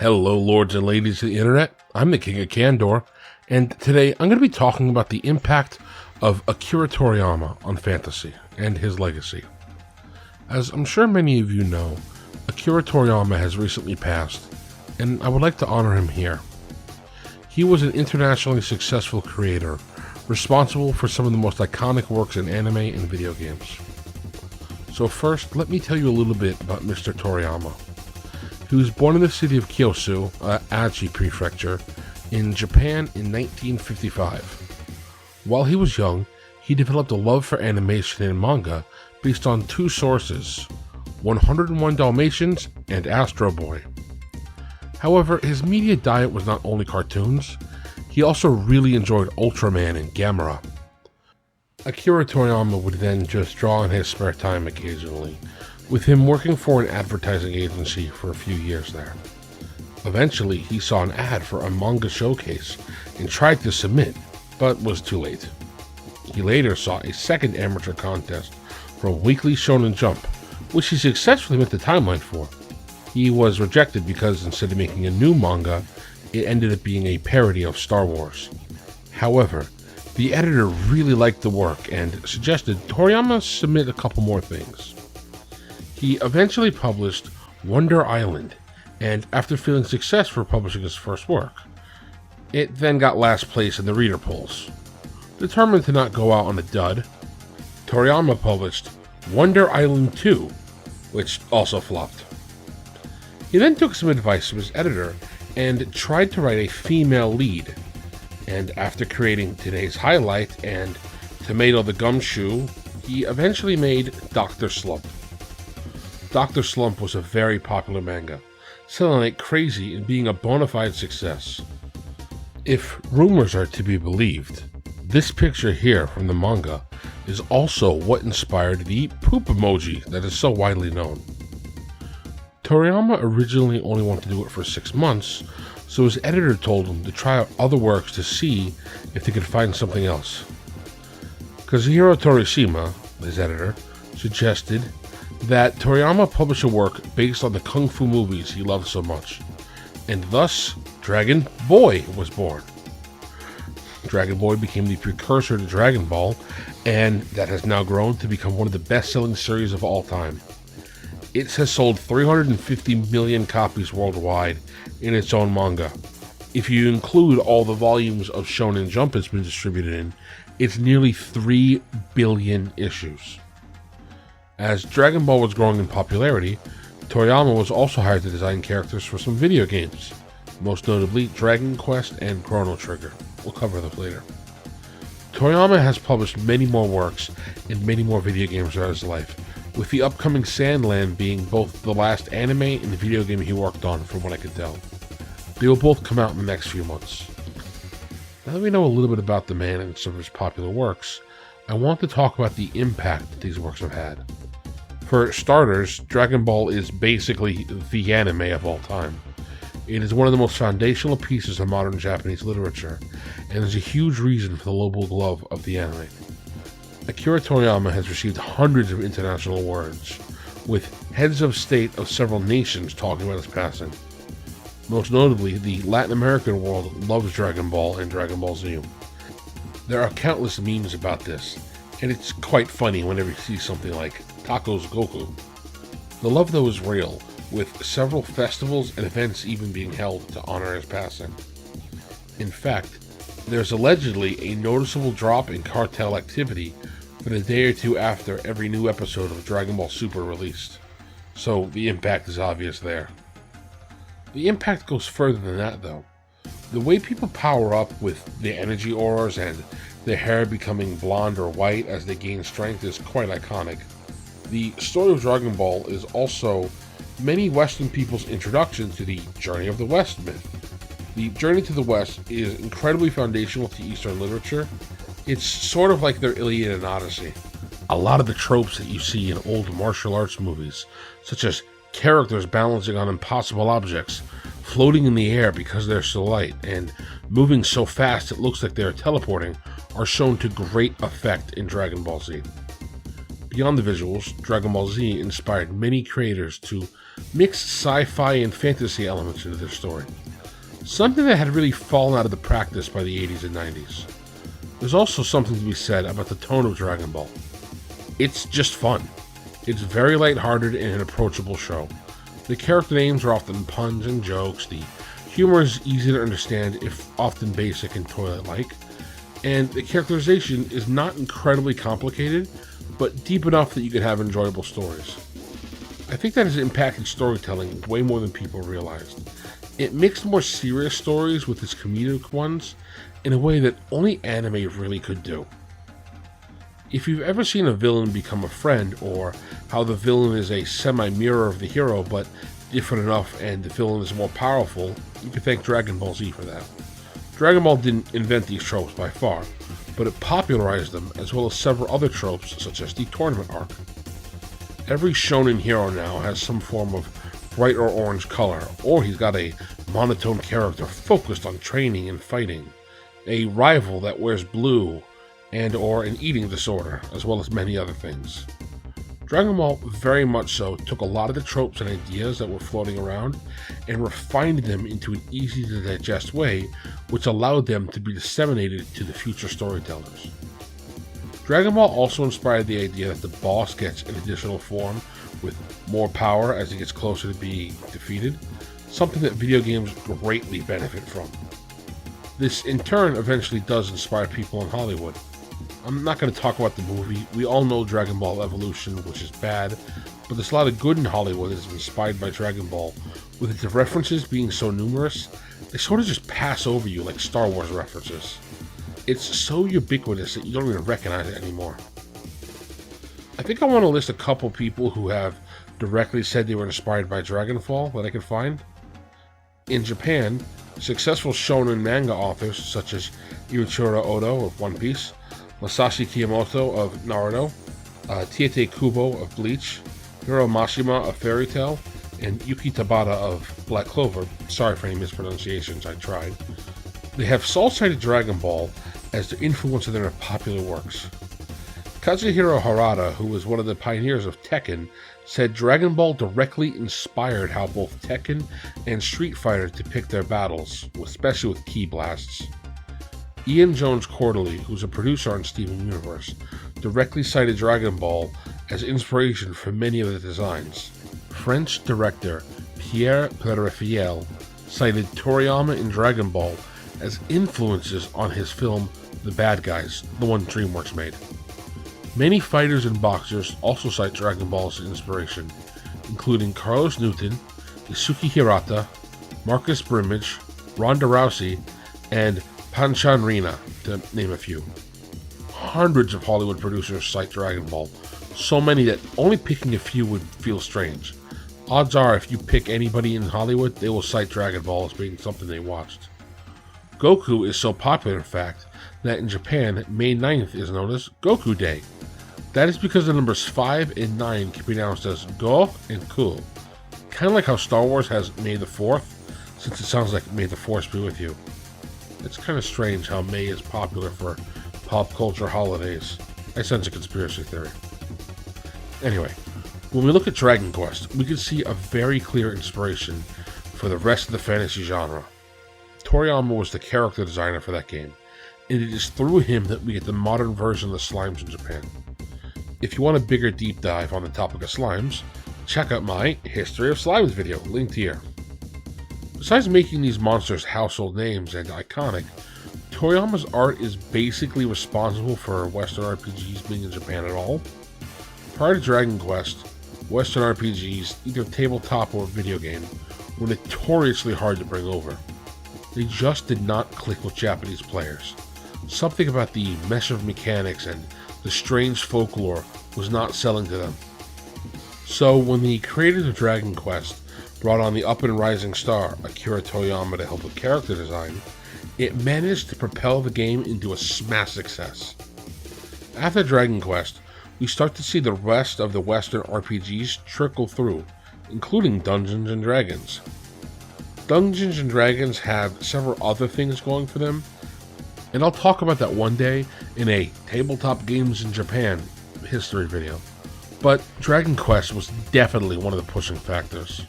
Hello, lords and ladies of the internet. I'm the King of Candor, and today I'm going to be talking about the impact of Akira Toriyama on fantasy and his legacy. As I'm sure many of you know, Akira Toriyama has recently passed, and I would like to honor him here. He was an internationally successful creator, responsible for some of the most iconic works in anime and video games. So first, let me tell you a little bit about Mr. Toriyama. He was born in the city of Kyosu, Aichi Prefecture, in Japan in 1955. While he was young, he developed a love for animation and manga based on two sources, 101 Dalmatians and Astro Boy. However, his media diet was not only cartoons, he also really enjoyed Ultraman and Gamera. Akira Toriyama would then just draw in his spare time occasionally, with him working for an advertising agency for a few years there. Eventually, he saw an ad for a manga showcase and tried to submit, but was too late. He later saw a second amateur contest from Weekly Shonen Jump, which he successfully met the timeline for. He was rejected because instead of making a new manga, it ended up being a parody of Star Wars. However, the editor really liked the work and suggested Toriyama submit a couple more things. He eventually published Wonder Island, and after feeling success for publishing his first work, it then got last place in the reader polls. Determined to not go out on a dud, Toriyama published Wonder Island 2, which also flopped. He then took some advice from his editor and tried to write a female lead, and after creating Today's Highlight and Tomato the Gumshoe, he eventually made Dr. Slump. Dr. Slump was a very popular manga, selling like crazy and being a bona fide success. If rumors are to be believed, this picture here from the manga is also what inspired the poop emoji that is so widely known. Toriyama originally only wanted to do it for 6 months, so his editor told him to try out other works to see if they could find something else. Akira Toriyama, his editor, suggested that Toriyama publish a work based on the kung fu movies he loved so much, and thus Dragon Boy was born. Dragon Boy became the precursor to Dragon Ball, and that has now grown to become one of the best-selling series of all time. It has sold 350 million copies worldwide in its own manga. If you include all the volumes of Shonen Jump it's been distributed in, it's nearly 3 billion issues. As Dragon Ball was growing in popularity, Toriyama was also hired to design characters for some video games, most notably Dragon Quest and Chrono Trigger. We'll cover those later. Toriyama has published many more works and many more video games throughout his life, with the upcoming Sandland being both the last anime and video game he worked on, from what I could tell. They will both come out in the next few months. Now that we know a little bit about the man and some of his popular works, I want to talk about the impact that these works have had. For starters, Dragon Ball is basically the anime of all time. It is one of the most foundational pieces of modern Japanese literature, and is a huge reason for the global love of the anime. Akira Toriyama has received hundreds of international awards, with heads of state of several nations talking about his passing. Most notably, the Latin American world loves Dragon Ball and Dragon Ball Z. There are countless memes about this, and it's quite funny whenever you see something like Tacos Goku. The love though is real, with several festivals and events even being held to honor his passing. In fact, there's allegedly a noticeable drop in cartel activity for the day or two after every new episode of Dragon Ball Super released, so the impact is obvious there. The impact goes further than that though. The way people power up with the energy auras and their hair becoming blonde or white as they gain strength is quite iconic. The story of Dragon Ball is also many Western people's introduction to the Journey of the West myth. The Journey to the West is incredibly foundational to Eastern literature. It's sort of like their Iliad and Odyssey. A lot of the tropes that you see in old martial arts movies, such as characters balancing on impossible objects, floating in the air because they're so light, and moving so fast it looks like they're teleporting, are shown to great effect in Dragon Ball Z. Beyond the visuals, Dragon Ball Z inspired many creators to mix sci-fi and fantasy elements into their story, something that had really fallen out of the practice by the 80s and 90s. There's also something to be said about the tone of Dragon Ball. It's just fun. It's very lighthearted and an approachable show. The character names are often puns and jokes, the humor is easy to understand if often basic and toilet-like, and the characterization is not incredibly complicated, but deep enough that you could have enjoyable stories. I think that has impacted storytelling way more than people realized. It mixed more serious stories with its comedic ones in a way that only anime really could do. If you've ever seen a villain become a friend, or how the villain is a semi-mirror of the hero but different enough and the villain is more powerful, you can thank Dragon Ball Z for that. Dragon Ball didn't invent these tropes by far, but it popularized them, as well as several other tropes such as the tournament arc. Every shonen hero now has some form of bright or orange color, or he's got a monotone character focused on training and fighting, a rival that wears blue, and or an eating disorder, as well as many other things. Dragon Ball very much so took a lot of the tropes and ideas that were floating around and refined them into an easy to digest way, which allowed them to be disseminated to the future storytellers. Dragon Ball also inspired the idea that the boss gets an additional form with more power as he gets closer to being defeated, something that video games greatly benefit from. This in turn eventually does inspire people in Hollywood. I'm not going to talk about the movie. We all know Dragon Ball Evolution, which is bad, but there's a lot of good in Hollywood that is inspired by Dragon Ball. With its references being so numerous, they sort of just pass over you like Star Wars references. It's so ubiquitous that you don't even recognize it anymore. I think I want to list a couple people who have directly said they were inspired by Dragon Ball that I could find. In Japan, successful shonen manga authors such as Ichiro Oda of One Piece, Masashi Kiyimoto of Naruto, Tite Kubo of Bleach, Hiro Mashima of Fairy Tail, and Yuki Tabata of Black Clover. Sorry for any mispronunciations, I tried. They have all cited Dragon Ball as the influence of their popular works. Kazuhiro Harada, who was one of the pioneers of Tekken, said Dragon Ball directly inspired how both Tekken and Street Fighter depict their battles, especially with ki blasts. Ian Jones Quarterly, who's a producer on Steven Universe, directly cited Dragon Ball as inspiration for many of the designs. French director Pierre Perefiel cited Toryiama in Dragon Ball as influences on his film The Bad Guys, the one DreamWorks made. Many fighters and boxers also cite Dragon Ball as inspiration, including Carlos Newton, Isuki Hirata, Marcus Brimage, Ronda Rousey, and Panchan Rina, to name a few. Hundreds of Hollywood producers cite Dragon Ball, so many that only picking a few would feel strange. Odds are if you pick anybody in Hollywood, they will cite Dragon Ball as being something they watched. Goku is so popular, in fact, that in Japan, May 9th is known as Goku Day. That is because the numbers 5 and 9 can be pronounced as Go and Ku. Kind of like how Star Wars has May the 4th, since it sounds like May the Force be with you. It's kind of strange how May is popular for pop culture holidays. I sense a conspiracy theory. Anyway, when we look at Dragon Quest, we can see a very clear inspiration for the rest of the fantasy genre. Toriyama was the character designer for that game, and it is through him that we get the modern version of the slimes in Japan. If you want a bigger deep dive on the topic of slimes, check out my History of Slimes video, linked here. Besides making these monsters household names and iconic, Toriyama's art is basically responsible for Western RPGs being in Japan at all. Prior to Dragon Quest, Western RPGs, either tabletop or video game, were notoriously hard to bring over. They just did not click with Japanese players. Something about the mesh of mechanics and the strange folklore was not selling to them. So when the creators of Dragon Quest brought on the up and rising star Akira Toriyama to help with character design, it managed to propel the game into a smash success. After Dragon Quest, we start to see the rest of the Western RPGs trickle through, including Dungeons & Dragons. Dungeons & Dragons have several other things going for them, and I'll talk about that one day in a Tabletop Games in Japan history video. but Dragon Quest was definitely one of the pushing factors.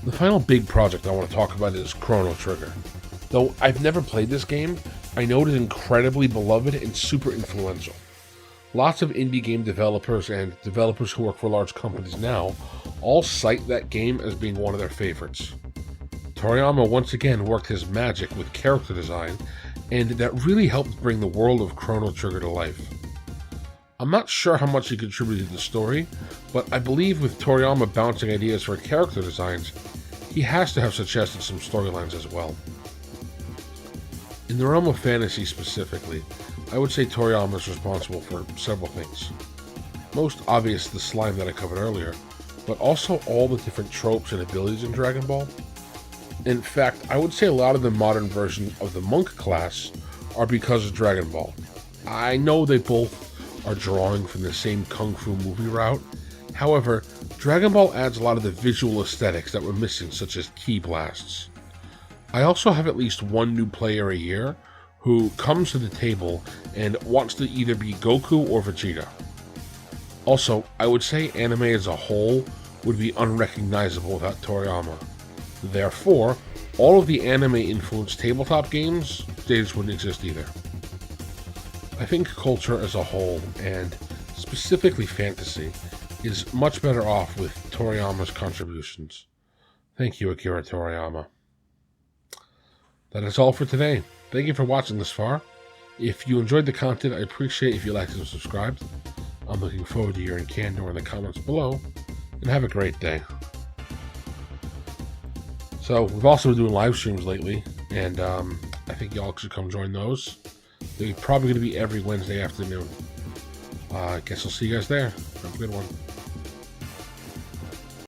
The final big project I want to talk about is Chrono Trigger. Though I've never played this game, I know it is incredibly beloved and super influential. Lots of indie game developers and developers who work for large companies now all cite that game as being one of their favorites. Toriyama once again worked his magic with character design, and that really helped bring the world of Chrono Trigger to life. I'm not sure how much he contributed to the story, but I believe with Toriyama bouncing ideas for character designs, he has to have suggested some storylines as well. In the realm of fantasy specifically, I would say Toriyama is responsible for several things. Most obvious, the slime that I covered earlier, but also all the different tropes and abilities in Dragon Ball. In fact, I would say a lot of the modern versions of the monk class are because of Dragon Ball. I know they both are drawing from the same kung fu movie route. However, Dragon Ball adds a lot of the visual aesthetics that were missing, such as ki blasts. I also have at least one new player a year who comes to the table and wants to either be Goku or Vegeta. Also, I would say anime as a whole would be unrecognizable without Toriyama. Therefore, all of the anime-influenced tabletop games, they just wouldn't exist either. I think culture as a whole, and specifically fantasy, is much better off with Toriyama's contributions. Thank you, Akira Toriyama. That is all for today. Thank you for watching this far. If you enjoyed the content, I appreciate if you liked and subscribed. I'm looking forward to hearing candor in the comments below, and have a great day. So, we've also been doing live streams lately, and I think y'all should come join those. They're probably going to be every Wednesday afternoon. I guess I'll see you guys there. Have a good one.